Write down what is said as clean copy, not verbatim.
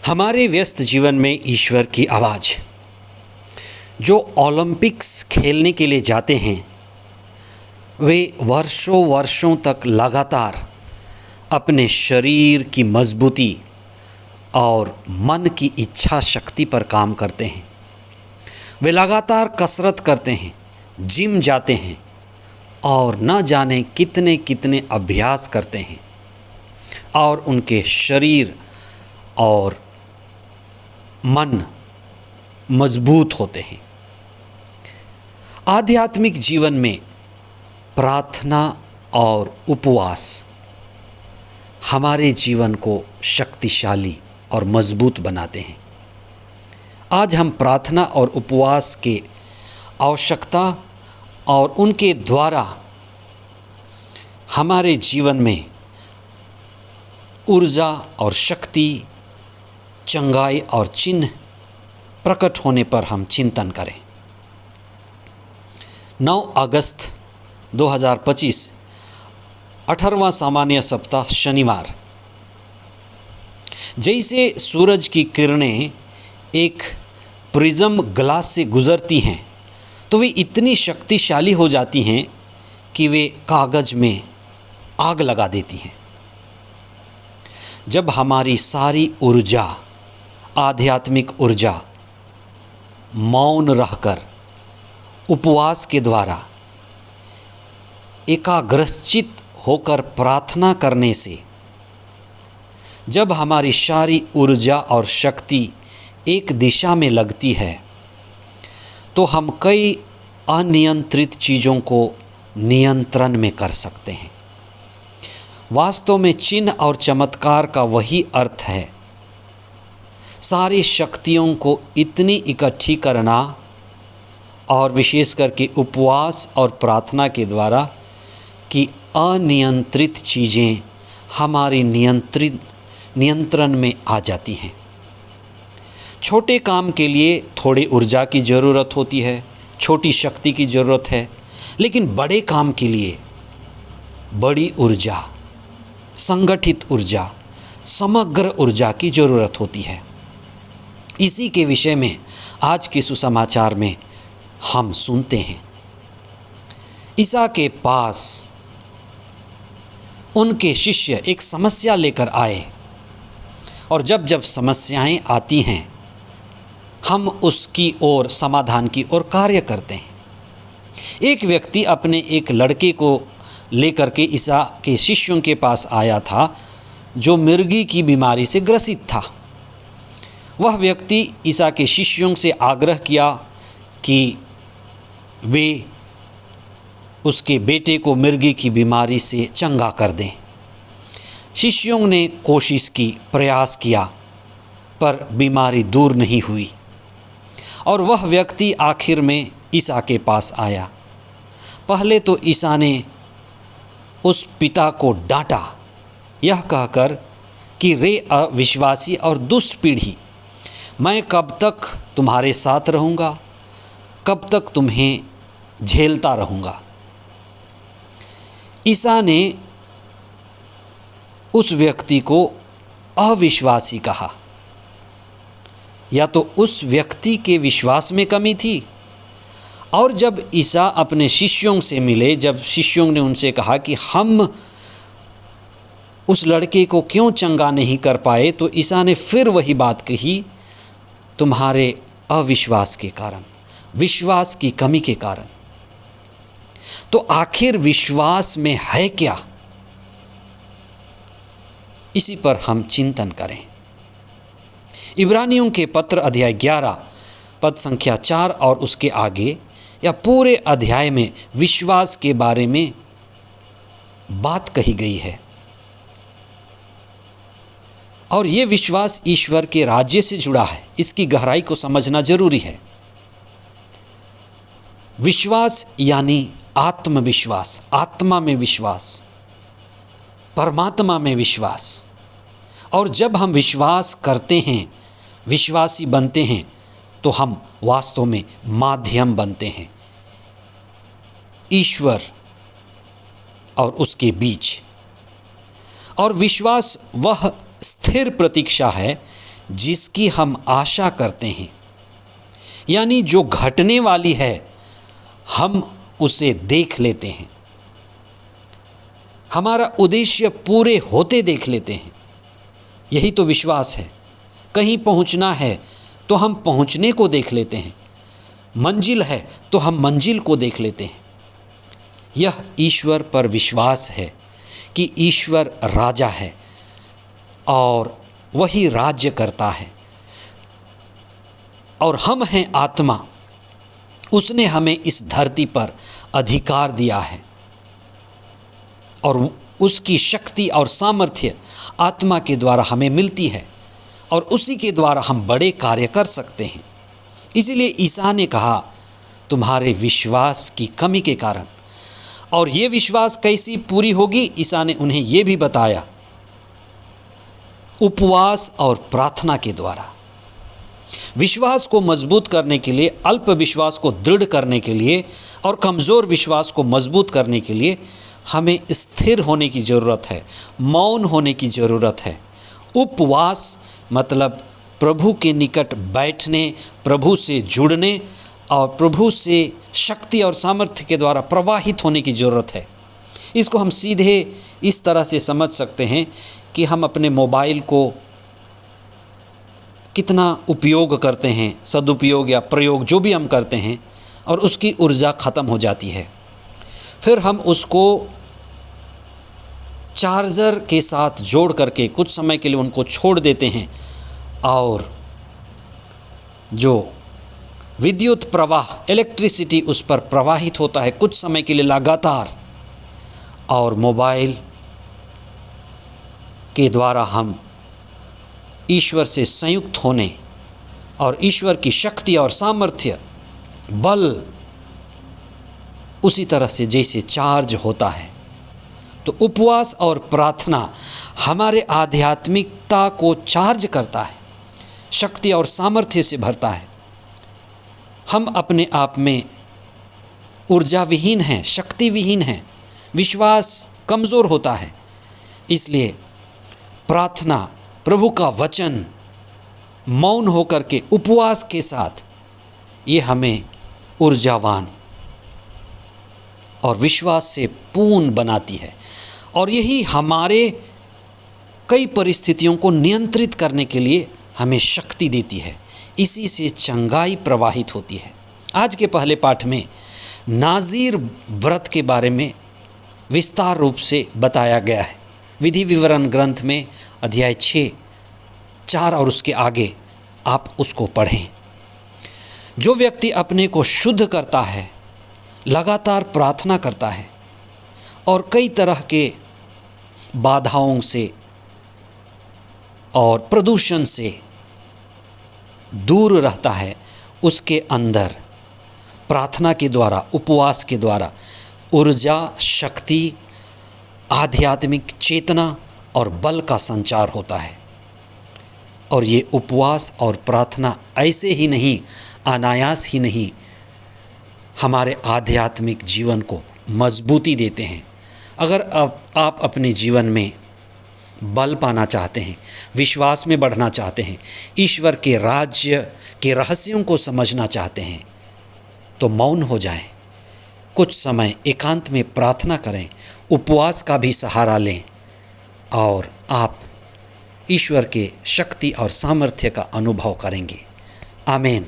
हमारे व्यस्त जीवन में ईश्वर की आवाज़। जो ओलंपिक्स खेलने के लिए जाते हैं वे वर्षों वर्षों तक लगातार अपने शरीर की मजबूती और मन की इच्छा शक्ति पर काम करते हैं। वे लगातार कसरत करते हैं, जिम जाते हैं और न जाने कितने कितने अभ्यास करते हैं और उनके शरीर और मन मजबूत होते हैं। आध्यात्मिक जीवन में प्रार्थना और उपवास हमारे जीवन को शक्तिशाली और मजबूत बनाते हैं। आज हम प्रार्थना और उपवास के आवश्यकता और उनके द्वारा हमारे जीवन में ऊर्जा और शक्ति, चंगाई और चिन्ह प्रकट होने पर हम चिंतन करें। 9 अगस्त 2025 18वां सामान्य सप्ताह शनिवार। जैसे सूरज की किरणें एक प्रिज्म ग्लास से गुजरती हैं तो वे इतनी शक्तिशाली हो जाती हैं कि वे कागज़ में आग लगा देती हैं। जब हमारी सारी ऊर्जा, आध्यात्मिक ऊर्जा मौन रहकर उपवास के द्वारा एकाग्रचित होकर प्रार्थना करने से, जब हमारी सारी ऊर्जा और शक्ति एक दिशा में लगती है तो हम कई अनियंत्रित चीज़ों को नियंत्रण में कर सकते हैं। वास्तव में चिन्ह और चमत्कार का वही अर्थ है, सारी शक्तियों को इतनी इकट्ठी करना और विशेष करके उपवास और प्रार्थना के द्वारा कि अनियंत्रित चीज़ें हमारी नियंत्रण में आ जाती हैं। छोटे काम के लिए थोड़ी ऊर्जा की ज़रूरत होती है, छोटी शक्ति की ज़रूरत है, लेकिन बड़े काम के लिए बड़ी ऊर्जा, संगठित ऊर्जा, समग्र ऊर्जा की ज़रूरत होती है। इसी के विषय में आज के सुसमाचार में हम सुनते हैं। ईसा के पास उनके शिष्य एक समस्या लेकर आए और जब जब समस्याएं आती हैं हम उसकी ओर, समाधान की ओर कार्य करते हैं। एक व्यक्ति अपने एक लड़के को लेकर के ईसा के शिष्यों के पास आया था जो मिर्गी की बीमारी से ग्रसित था। वह व्यक्ति ईसा के शिष्यों से आग्रह किया कि वे उसके बेटे को मिर्गी की बीमारी से चंगा कर दें। शिष्यों ने कोशिश की, प्रयास किया, पर बीमारी दूर नहीं हुई और वह व्यक्ति आखिर में ईसा के पास आया। पहले तो ईसा ने उस पिता को डांटा, यह कहकर कि रे अविश्वासी और दुष्ट पीढ़ी, मैं कब तक तुम्हारे साथ रहूँगा, कब तक तुम्हें झेलता रहूँगा। ईसा ने उस व्यक्ति को अविश्वासी कहा। या तो उस व्यक्ति के विश्वास में कमी थी, और जब ईसा अपने शिष्यों से मिले, जब शिष्यों ने उनसे कहा कि हम उस लड़के को क्यों चंगा नहीं कर पाए, तो ईसा ने फिर वही बात कही, तुम्हारे अविश्वास के कारण, विश्वास की कमी के कारण। तो आखिर विश्वास में है क्या, इसी पर हम चिंतन करें। इब्रानियों के पत्र अध्याय 11 पद संख्या 4 और उसके आगे या पूरे अध्याय में विश्वास के बारे में बात कही गई है और ये विश्वास ईश्वर के राज्य से जुड़ा है। इसकी गहराई को समझना जरूरी है। विश्वास यानी आत्मविश्वास, आत्मा में विश्वास, परमात्मा में विश्वास। और जब हम विश्वास करते हैं, विश्वासी बनते हैं, तो हम वास्तव में माध्यम बनते हैं ईश्वर और उसके बीच। और विश्वास वह स्थिर प्रतीक्षा है जिसकी हम आशा करते हैं, यानी जो घटने वाली है हम उसे देख लेते हैं, हमारा उद्देश्य पूरे होते देख लेते हैं। यही तो विश्वास है। कहीं पहुंचना है तो हम पहुंचने को देख लेते हैं, मंजिल है तो हम मंजिल को देख लेते हैं। यह ईश्वर पर विश्वास है कि ईश्वर राजा है और वही राज्य करता है और हम हैं आत्मा। उसने हमें इस धरती पर अधिकार दिया है और उसकी शक्ति और सामर्थ्य आत्मा के द्वारा हमें मिलती है और उसी के द्वारा हम बड़े कार्य कर सकते हैं। इसीलिए ईसा ने कहा, तुम्हारे विश्वास की कमी के कारण। और ये विश्वास कैसी पूरी होगी? ईसा ने उन्हें ये भी बताया, उपवास और प्रार्थना के द्वारा। विश्वास को मजबूत करने के लिए, अल्प विश्वास को दृढ़ करने के लिए और कमज़ोर विश्वास को मजबूत करने के लिए हमें स्थिर होने की ज़रूरत है, मौन होने की ज़रूरत है। उपवास मतलब प्रभु के निकट बैठने, प्रभु से जुड़ने और प्रभु से शक्ति और सामर्थ्य के द्वारा प्रवाहित होने की ज़रूरत है। इसको हम सीधे इस तरह से समझ सकते हैं कि हम अपने मोबाइल को कितना उपयोग करते हैं, सदुपयोग या प्रयोग जो भी हम करते हैं, और उसकी ऊर्जा ख़त्म हो जाती है। फिर हम उसको चार्जर के साथ जोड़ करके कुछ समय के लिए उनको छोड़ देते हैं और जो विद्युत प्रवाह, इलेक्ट्रिसिटी उस पर प्रवाहित होता है कुछ समय के लिए लगातार, और मोबाइल के द्वारा हम ईश्वर से संयुक्त होने और ईश्वर की शक्ति और सामर्थ्य, बल उसी तरह से जैसे चार्ज होता है। तो उपवास और प्रार्थना हमारे आध्यात्मिकता को चार्ज करता है, शक्ति और सामर्थ्य से भरता है। हम अपने आप में ऊर्जा विहीन हैं, शक्ति विहीन हैं, विश्वास कमज़ोर होता है। इसलिए प्रार्थना, प्रभु का वचन, मौन होकर के उपवास के साथ ये हमें ऊर्जावान और विश्वास से पूर्ण बनाती है और यही हमारे कई परिस्थितियों को नियंत्रित करने के लिए हमें शक्ति देती है। इसी से चंगाई प्रवाहित होती है। आज के पहले पाठ में नाज़ीर व्रत के बारे में विस्तार रूप से बताया गया है। विधि विवरण ग्रंथ में अध्याय 6, 4 और उसके आगे आप उसको पढ़ें। जो व्यक्ति अपने को शुद्ध करता है, लगातार प्रार्थना करता है और कई तरह के बाधाओं से और प्रदूषण से दूर रहता है, उसके अंदर प्रार्थना के द्वारा, उपवास के द्वारा ऊर्जा, शक्ति, आध्यात्मिक चेतना और बल का संचार होता है। और ये उपवास और प्रार्थना ऐसे ही नहीं, अनायास ही नहीं, हमारे आध्यात्मिक जीवन को मजबूती देते हैं। अगर आप अपने जीवन में बल पाना चाहते हैं, विश्वास में बढ़ना चाहते हैं, ईश्वर के राज्य के रहस्यों को समझना चाहते हैं, तो मौन हो जाएं, कुछ समय एकांत में प्रार्थना करें, उपवास का भी सहारा लें और आप ईश्वर के शक्ति और सामर्थ्य का अनुभव करेंगे। आमीन।